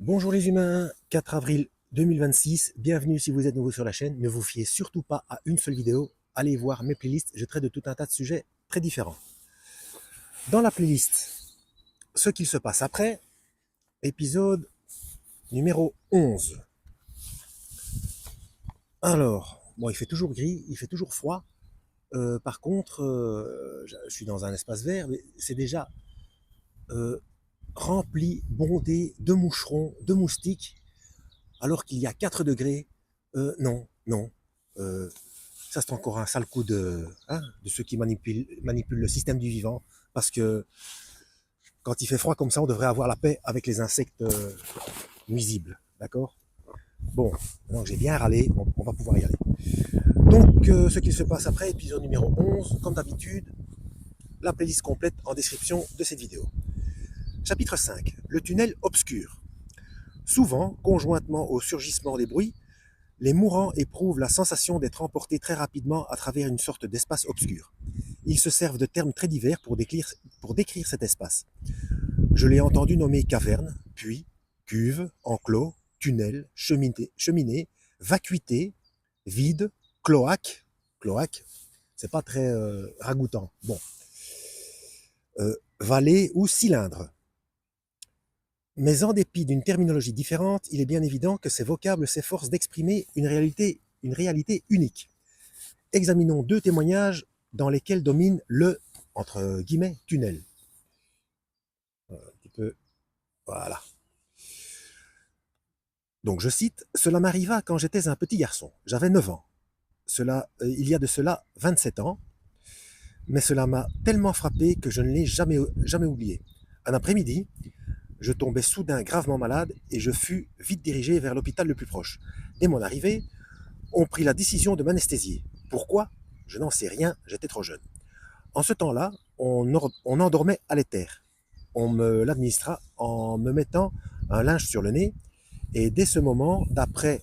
Bonjour les humains, 4 avril 2026, bienvenue si vous êtes nouveau sur la chaîne, ne vous fiez surtout pas à une seule vidéo, allez voir mes playlists, je traite de tout un tas de sujets très différents. Dans la playlist, ce qu'il se passe après, épisode numéro 11. Alors, bon il fait toujours gris, il fait toujours froid, par contre, je suis dans un espace vert, mais c'est déjà euh, rempli, bondé de moucherons, de moustiques, alors qu'il y a 4 degrés. Non. Euh, Ça, c'est encore un sale coup de ceux qui manipulent le système du vivant. Parce que quand il fait froid comme ça, on devrait avoir la paix avec les insectes nuisibles. D'accord? Bon, maintenant que j'ai bien râlé, on va pouvoir y aller. Donc, ce qu'il se passe après, épisode numéro 11, comme d'habitude, la playlist complète en description de cette vidéo. Chapitre 5. Le tunnel obscur. Souvent, conjointement au surgissement des bruits, les mourants éprouvent la sensation d'être emportés très rapidement à travers une sorte d'espace obscur. Ils se servent de termes très divers pour décrire cet espace. Je l'ai entendu nommer caverne, puits, cuve, enclos, tunnel, cheminée, vacuité, vide, cloaque, c'est pas très ragoûtant. Bon, vallée ou cylindre. Mais en dépit d'une terminologie différente, il est bien évident que ces vocables s'efforcent d'exprimer une réalité unique. Examinons deux témoignages dans lesquels domine le, entre guillemets, tunnel. Un petit peu, voilà. Donc je cite, cela m'arriva quand j'étais un petit garçon, j'avais 9 ans. Il y a de cela 27 ans, mais cela m'a tellement frappé que je ne l'ai jamais oublié. Un après-midi, je tombais soudain gravement malade et je fus vite dirigé vers l'hôpital le plus proche. Dès mon arrivée, on prit la décision de m'anesthésier. Pourquoi? Je n'en sais rien, j'étais trop jeune. En ce temps-là, on endormait à l'éther. On me l'administra en me mettant un linge sur le nez, et dès ce moment, d'après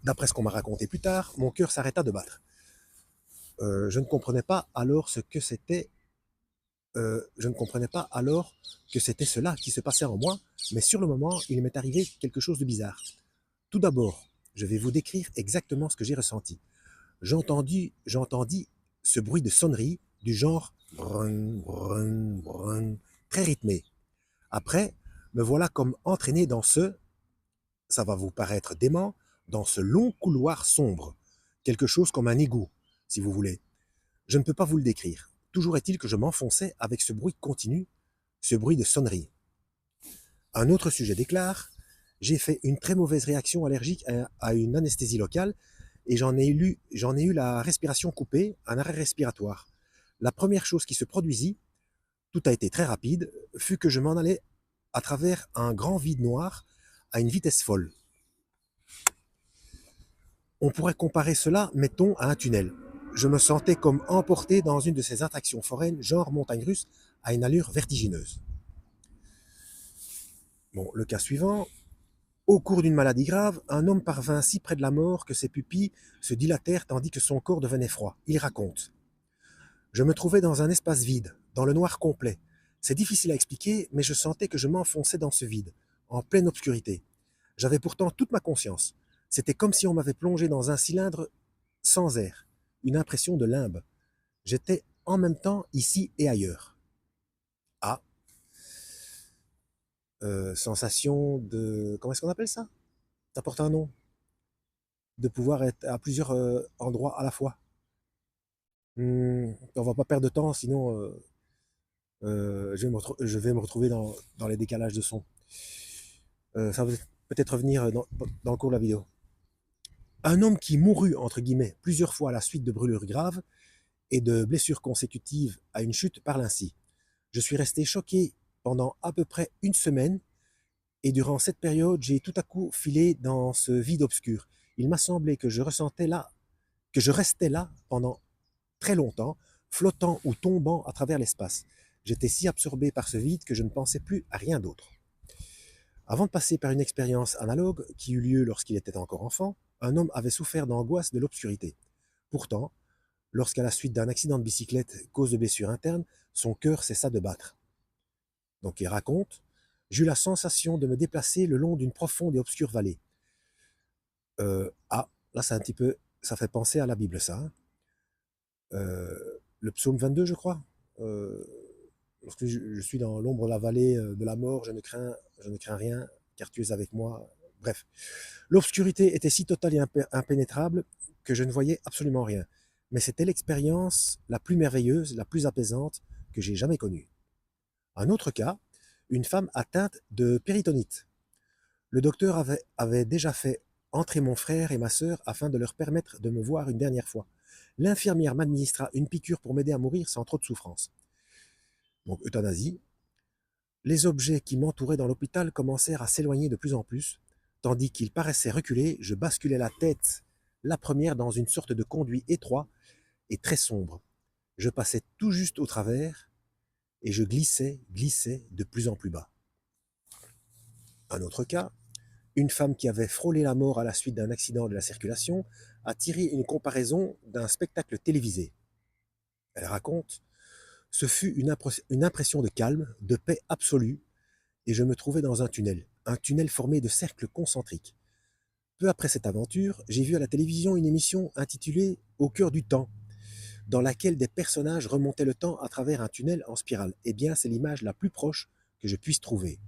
ce qu'on m'a raconté plus tard, mon cœur s'arrêta de battre. Je ne comprenais pas alors ce que c'était. Je ne comprenais pas alors que c'était cela qui se passait en moi, mais sur le moment, il m'est arrivé quelque chose de bizarre. Tout d'abord, je vais vous décrire exactement ce que j'ai ressenti. J'entendis ce bruit de sonnerie du genre brun, brun, brun, très rythmé. Après, me voilà comme entraîné dans ça va vous paraître dément, dans ce long couloir sombre. Quelque chose comme un égout, si vous voulez. Je ne peux pas vous le décrire. Toujours est-il que je m'enfonçais avec ce bruit continu, ce bruit de sonnerie. Un autre sujet déclare, j'ai fait une très mauvaise réaction allergique à une anesthésie locale et j'en ai eu la respiration coupée, un arrêt respiratoire. La première chose qui se produisit, tout a été très rapide, fut que je m'en allais à travers un grand vide noir à une vitesse folle. On pourrait comparer cela, mettons, à un tunnel. Je me sentais comme emporté dans une de ces attractions foraines, genre montagne russe, à une allure vertigineuse. Bon, le cas suivant. Au cours d'une maladie grave, un homme parvint si près de la mort que ses pupilles se dilatèrent tandis que son corps devenait froid. Il raconte. Je me trouvais dans un espace vide, dans le noir complet. C'est difficile à expliquer, mais je sentais que je m'enfonçais dans ce vide, en pleine obscurité. J'avais pourtant toute ma conscience. C'était comme si on m'avait plongé dans un cylindre sans air, une impression de limbe. J'étais en même temps ici et ailleurs. Ah, sensation de... Comment est-ce qu'on appelle ça? Ça porte un nom. De pouvoir être à plusieurs endroits à la fois. On va pas perdre de temps, sinon je vais me retrouver dans les décalages de son. Ça va peut-être revenir dans le cours de la vidéo. Un homme qui mourut, entre guillemets, plusieurs fois à la suite de brûlures graves et de blessures consécutives à une chute parle ainsi. Je suis resté choqué pendant à peu près une semaine et durant cette période, j'ai tout à coup filé dans ce vide obscur. Il m'a semblé que je restais là pendant très longtemps, flottant ou tombant à travers l'espace. J'étais si absorbé par ce vide que je ne pensais plus à rien d'autre. Avant de passer par une expérience analogue qui eut lieu lorsqu'il était encore enfant, un homme avait souffert d'angoisse de l'obscurité. Pourtant, lorsqu'à la suite d'un accident de bicyclette cause de blessures internes, son cœur cessa de battre. Donc il raconte, J'eus la sensation de me déplacer le long d'une profonde et obscure vallée. Là c'est un petit peu, ça fait penser à la Bible ça, hein. Le psaume 22 je crois. Lorsque je suis dans l'ombre de la vallée de la mort, je ne crains rien, car tu es avec moi. Bref, l'obscurité était si totale et impénétrable que je ne voyais absolument rien. Mais c'était l'expérience la plus merveilleuse, la plus apaisante que j'ai jamais connue. Un autre cas, une femme atteinte de péritonite. Le docteur avait déjà fait entrer mon frère et ma sœur afin de leur permettre de me voir une dernière fois. L'infirmière m'administra une piqûre pour m'aider à mourir sans trop de souffrance. Donc euthanasie. Les objets qui m'entouraient dans l'hôpital commencèrent à s'éloigner de plus en plus. Tandis qu'ils paraissaient reculer, je basculais la tête, la première, dans une sorte de conduit étroit et très sombre. Je passais tout juste au travers et je glissais de plus en plus bas. Un autre cas, une femme qui avait frôlé la mort à la suite d'un accident de la circulation a tiré une comparaison d'un spectacle télévisé. Elle raconte: ce fut une impression de calme, de paix absolue, et je me trouvais dans un tunnel formé de cercles concentriques. Peu après cette aventure, j'ai vu à la télévision une émission intitulée Au cœur du temps, dans laquelle des personnages remontaient le temps à travers un tunnel en spirale. Eh bien, c'est l'image la plus proche que je puisse trouver.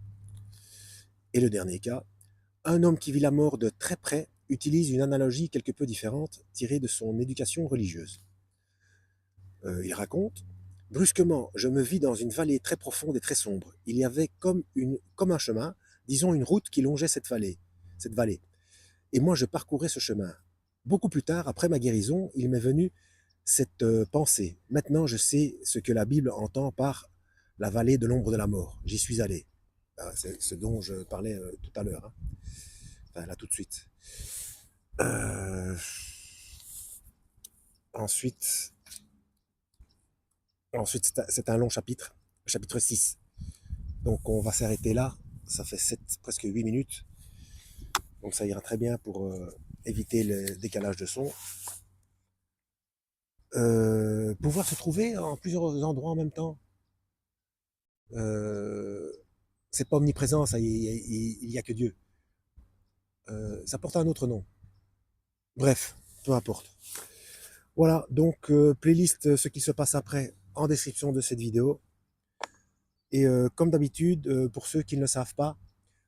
Et le dernier cas, un homme qui vit la mort de très près utilise une analogie quelque peu différente tirée de son éducation religieuse. Il raconte: brusquement, je me vis dans une vallée très profonde et très sombre. Il y avait comme un chemin, disons une route qui longeait cette vallée. Et moi, je parcourais ce chemin. Beaucoup plus tard, après ma guérison, il m'est venu cette pensée. Maintenant, je sais ce que la Bible entend par la vallée de l'ombre de la mort. J'y suis allé. C'est ce dont je parlais tout à l'heure, hein. Enfin, là, tout de suite. Euh, Ensuite, c'est un long chapitre, chapitre 6. Donc, on va s'arrêter là. Ça fait presque 8 minutes. Donc, ça ira très bien pour éviter le décalage de son. Pouvoir se trouver en plusieurs endroits en même temps. Euh, c'est pas omniprésent, ça, il y a que Dieu. Ça porte un autre nom. Bref, peu importe. Voilà, donc playlist ce qui se passe après en description de cette vidéo. Et comme d'habitude, pour ceux qui ne le savent pas,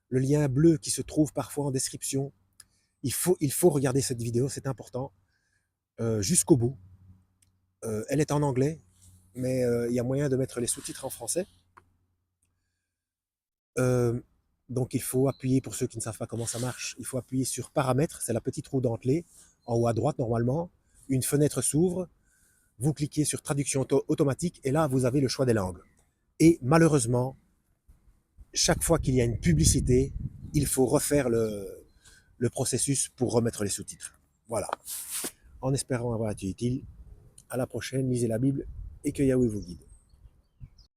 le lien bleu qui se trouve parfois en description, il faut regarder cette vidéo, c'est important, jusqu'au bout. Elle est en anglais, mais il y a moyen de mettre les sous-titres en français. Donc il faut appuyer, pour ceux qui ne savent pas comment ça marche, il faut appuyer sur paramètres, c'est la petite roue dentelée, en haut à droite normalement. Une fenêtre s'ouvre, vous cliquez sur traduction automatique et là vous avez le choix des langues. Et malheureusement, chaque fois qu'il y a une publicité, il faut refaire le processus pour remettre les sous-titres. Voilà. En espérant avoir été utile, à la prochaine, lisez la Bible et que Yahweh vous guide.